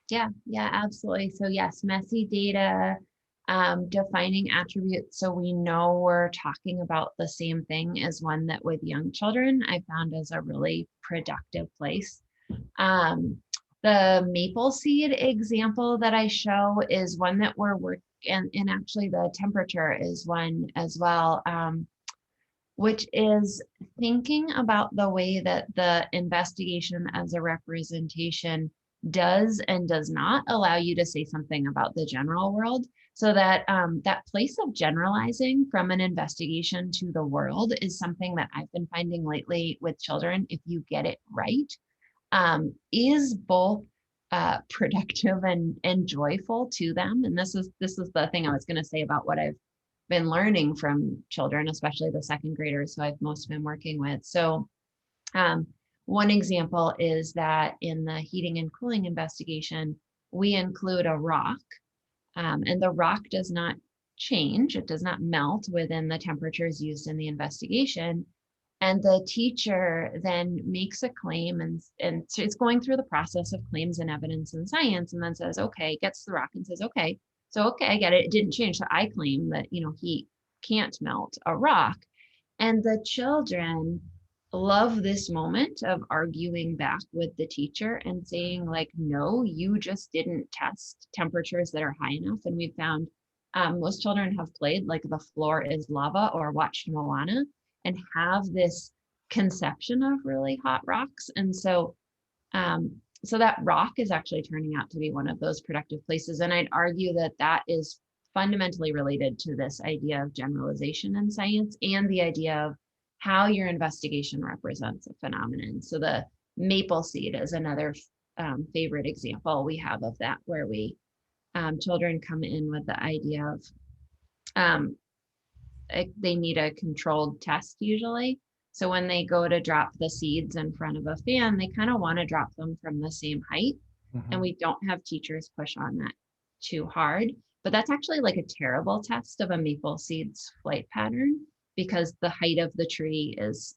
Speaker 1: that.
Speaker 2: Yeah, absolutely. So yes, messy data, defining attributes so we know we're talking about the same thing is one that with young children I found is a really productive place. The maple seed example that I show is one that we're working, and actually the temperature is one as well, which is thinking about the way that the investigation as a representation does and does not allow you to say something about the general world. So that that place of generalizing from an investigation to the world is something that I've been finding lately with children, if you get it right, is both productive and joyful to them. And this is the thing I was going to say about what I've been learning from children, especially the second graders who I've most been working with. So one example is that in the heating and cooling investigation, we include a rock. And the rock does not change, it does not melt within the temperatures used in the investigation. And the teacher then makes a claim, and so it's going through the process of claims and evidence and science, and then says, okay, gets the rock and says, okay, I get it, it didn't change. So I claim that, heat can't melt a rock. And the children love this moment of arguing back with the teacher and saying like, no, you just didn't test temperatures that are high enough. And we found most children have played like The Floor is Lava or watched Moana and have this conception of really hot rocks. And so so that rock is actually turning out to be one of those productive places. And I'd argue that that is fundamentally related to this idea of generalization in science and the idea of how your investigation represents a phenomenon. So the maple seed is another favorite example we have of that, where we children come in with the idea of they need a controlled test usually. So when they go to drop the seeds in front of a fan, they kind of want to drop them from the same height. Mm-hmm. And we don't have teachers push on that too hard. But that's actually like a terrible test of a maple seed's flight pattern, because the height of the tree is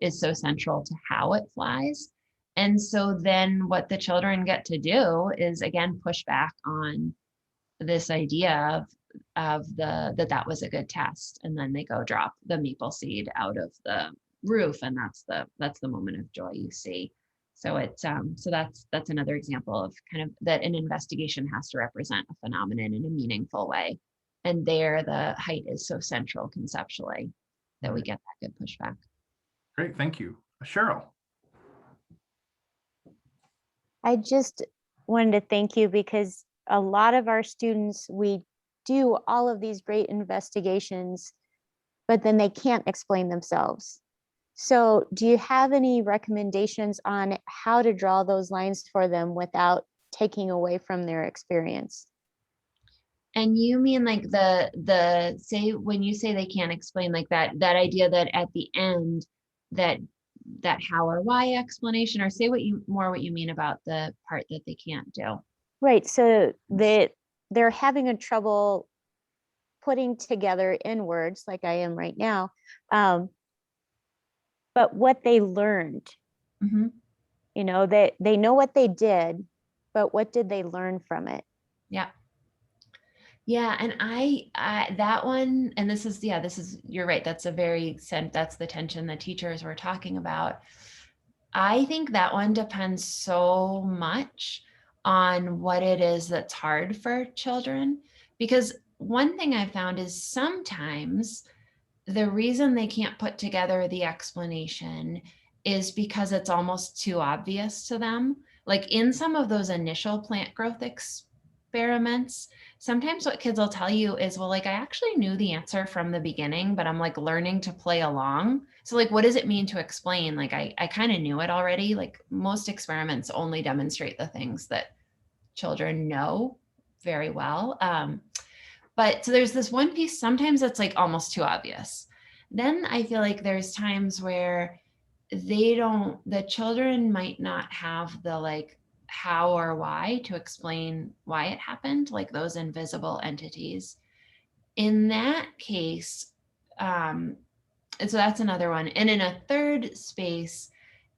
Speaker 2: so central to how it flies. And so then what the children get to do is again push back on this idea of that was a good test, and then they go drop the maple seed out of the roof, and that's the moment of joy you see. So it's so that's another example of kind of that an investigation has to represent a phenomenon in a meaningful way. And there, the height is so central conceptually that we get that good pushback.
Speaker 1: Great, thank you. Cheryl.
Speaker 8: I just wanted to thank you, because a lot of our students, we do all of these great investigations, but then they can't explain themselves. So do you have any recommendations on how to draw those lines for them without taking away from their experience?
Speaker 2: And you mean like the say, when you say they can't explain, like that idea that at the end that how or why explanation, or say what you mean about the part that they can't do.
Speaker 8: Right. So they're having a trouble putting together in words like I am right now, but what they learned, mm-hmm. They know what they did, but what did they learn from it?
Speaker 2: Yeah. Yeah, and I that one, and this is, you're right. That's that's the tension the teachers were talking about. I think that one depends so much on what it is that's hard for children. Because one thing I found is sometimes the reason they can't put together the explanation is because it's almost too obvious to them. Like in some of those initial plant growth experiments, sometimes what kids will tell you is, well, like I actually knew the answer from the beginning, but I'm like learning to play along. So like, what does it mean to explain? Like I kind of knew it already. Like most experiments only demonstrate the things that children know very well. But so there's this one piece, sometimes it's like almost too obvious. Then I feel like there's times where the children might not have the like how or why to explain why it happened, like those invisible entities. In that case, and so that's another one. And in a third space,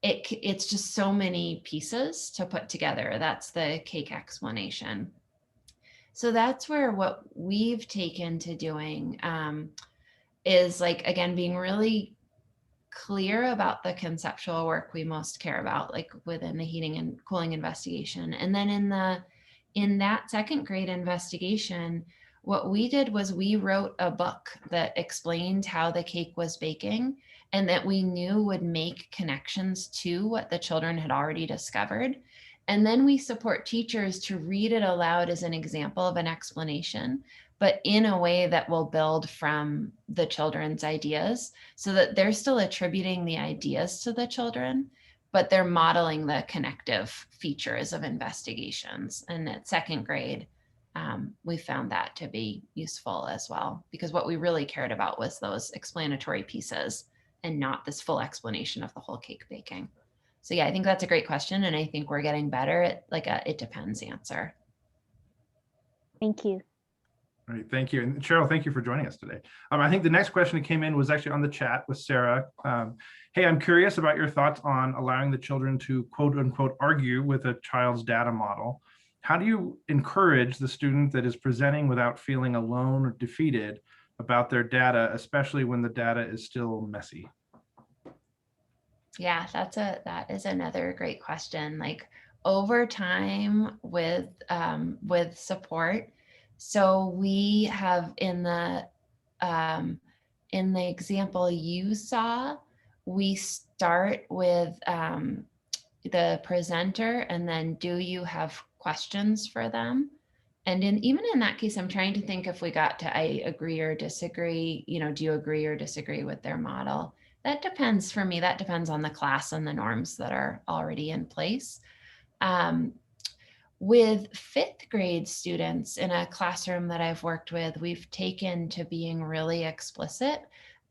Speaker 2: it's just so many pieces to put together. That's the cake explanation. So that's where what we've taken to doing is like, again, being really clear about the conceptual work we most care about, like within the heating and cooling investigation. And then in that second grade investigation, what we did was we wrote a book that explained how the cake was baking and that we knew would make connections to what the children had already discovered. And then we support teachers to read it aloud as an example of an explanation, but in a way that will build from the children's ideas so that they're still attributing the ideas to the children, but they're modeling the connective features of investigations. And at second grade, we found that to be useful as well, because what we really cared about was those explanatory pieces and not this full explanation of the whole cake baking. So yeah, I think that's a great question. And I think we're getting better at like a it depends answer.
Speaker 8: Thank you.
Speaker 1: All right, thank you. And Cheryl, thank you for joining us today. I think the next question that came in was actually on the chat with Sarah. Hey, I'm curious about your thoughts on allowing the children to quote unquote argue with a child's data model. How do you encourage the student that is presenting without feeling alone or defeated about their data, especially when the data is still messy?
Speaker 2: Yeah, that is another great question. Like over time with support. So we have in the example you saw, we start with the presenter and then do you have questions for them? And even in that case, I'm trying to think if we got to I agree or disagree, do you agree or disagree with their model? That depends for me, that depends on the class and the norms that are already in place. With fifth grade students in a classroom that I've worked with, we've taken to being really explicit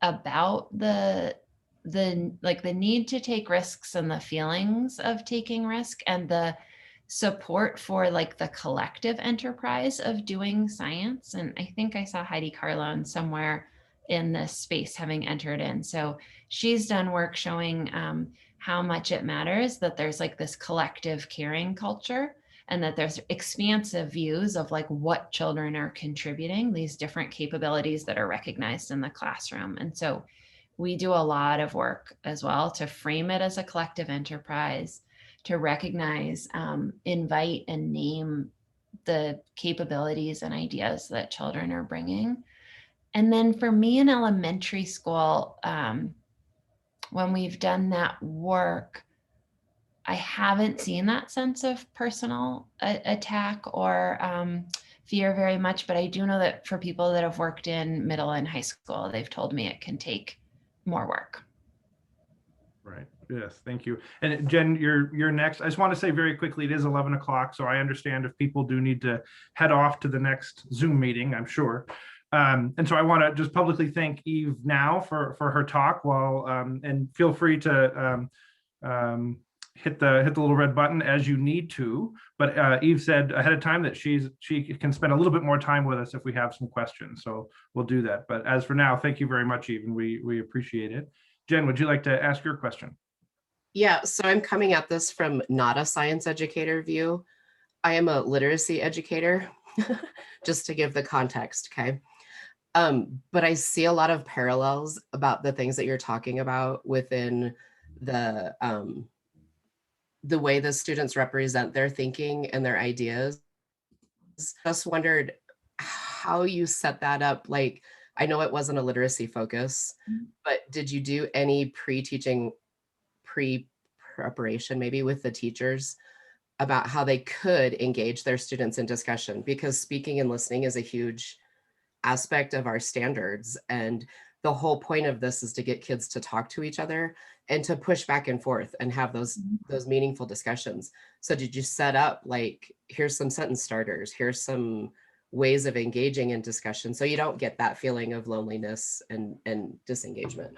Speaker 2: about the need to take risks and the feelings of taking risk and the support for like the collective enterprise of doing science. And I think I saw Heidi Carlone somewhere in this space having entered in. So she's done work showing how much it matters that there's like this collective caring culture and that there's expansive views of like what children are contributing, these different capabilities that are recognized in the classroom. And so we do a lot of work as well to frame it as a collective enterprise, to recognize, invite and name the capabilities and ideas that children are bringing. And then for me in elementary school, when we've done that work, I haven't seen that sense of personal attack or fear very much, but I do know that for people that have worked in middle and high school, they've told me it can take more work.
Speaker 1: Right. Yes. Thank you. And Jen, you're next. I just want to say very quickly, it is 11 o'clock. So I understand if people do need to head off to the next Zoom meeting, I'm sure. And so I want to just publicly thank Eve now for her talk and feel free to hit the little red button as you need to. But Eve said ahead of time that she can spend a little bit more time with us if we have some questions. So we'll do that. But as for now, thank you very much, Eve, and we appreciate it. Jen, would you like to ask your question?
Speaker 9: Yeah, so I'm coming at this from not a science educator view. I am a literacy educator. just to give the context, okay? But I see a lot of parallels about the things that you're talking about within the way the students represent their thinking and their ideas. Just wondered how you set that up. Like, I know it wasn't a literacy focus, but did you do any pre-teaching, pre-preparation maybe with the teachers about how they could engage their students in discussion? Because speaking and listening is a huge aspect of our standards. And the whole point of this is to get kids to talk to each other and to push back and forth and have those meaningful discussions. So did you set up like, here's some sentence starters, here's some ways of engaging in discussion so you don't get that feeling of loneliness and disengagement?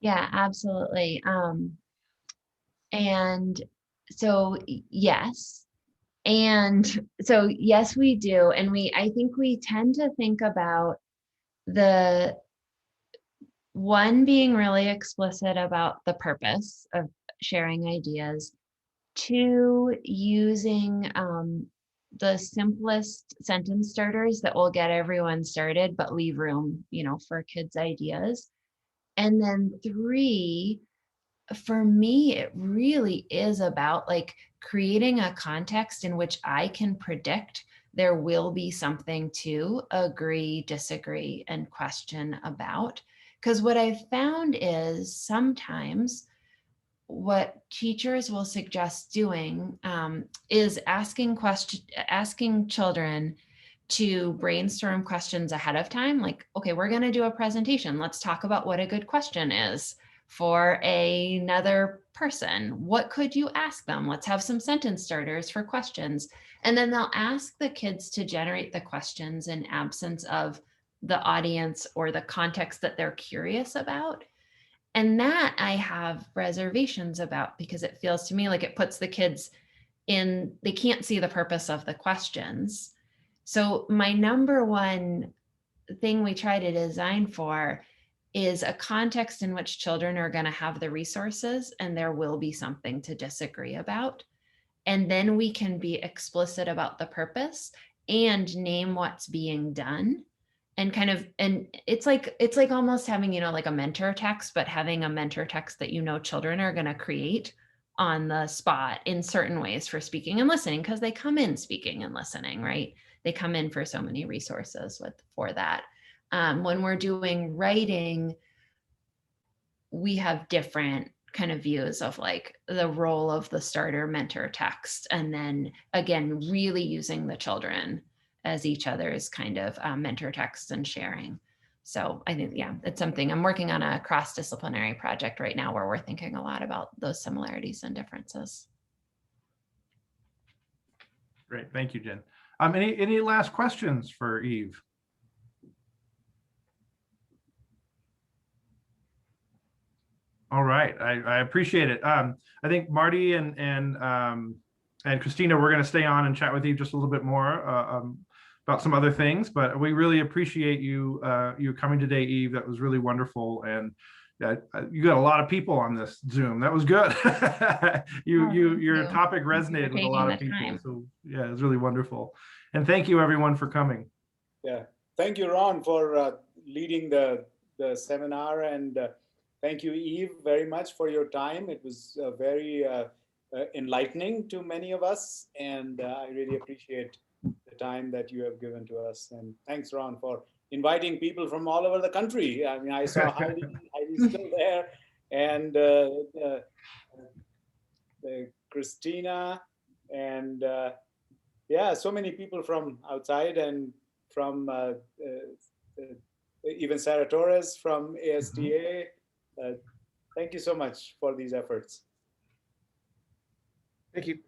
Speaker 2: Yeah, absolutely. And so yes. And so yes, we do. And I think we tend to think about the one being really explicit about the purpose of sharing ideas, two, using the simplest sentence starters that will get everyone started, but leave room, for kids' ideas. And then three, for me, it really is about like creating a context in which I can predict there will be something to agree, disagree, and question about. Because what I've found is sometimes what teachers will suggest doing is asking children to brainstorm questions ahead of time. Like, okay, we're going to do a presentation. Let's talk about what a good question is for another person. What could you ask them? Let's have some sentence starters for questions. And then they'll ask the kids to generate the questions in absence of the audience or the context that they're curious about. And that I have reservations about, because it feels to me like it puts the kids in, they can't see the purpose of the questions. So my number one thing we try to design for is a context in which children are going to have the resources and there will be something to disagree about. And then we can be explicit about the purpose and name what's being done. And and it's like almost having, like a mentor text, but having a mentor text that children are going to create on the spot in certain ways for speaking and listening, because they come in speaking and listening, right? They come in for so many resources for that. When we're doing writing, we have different kind of views of like the role of the starter mentor text. And then again, really using the children as each other's kind of mentor texts and sharing. So I think, yeah, it's something I'm working on, a cross-disciplinary project right now where we're thinking a lot about those similarities and differences.
Speaker 1: Great, thank you, Jen. Any last questions for Eve? All right, I appreciate it. I think Marty and Christina, we're going to stay on and chat with you just a little bit more about some other things, but we really appreciate you coming today, Eve. That was really wonderful, and you got a lot of people on this Zoom. That was good. Your topic resonated with a lot of people. So yeah, it was really wonderful. And thank you everyone for coming.
Speaker 10: Yeah, thank you, Ron, for leading the seminar, and thank you, Eve, very much for your time. It was very enlightening to many of us, and I really appreciate the time that you have given to us. And thanks, Ron, for inviting people from all over the country. I mean, I saw Heidi's still there, and Christina, and yeah, so many people from outside, and from even Sarah Torres from ASTA. Thank you so much for these efforts.
Speaker 1: Thank you.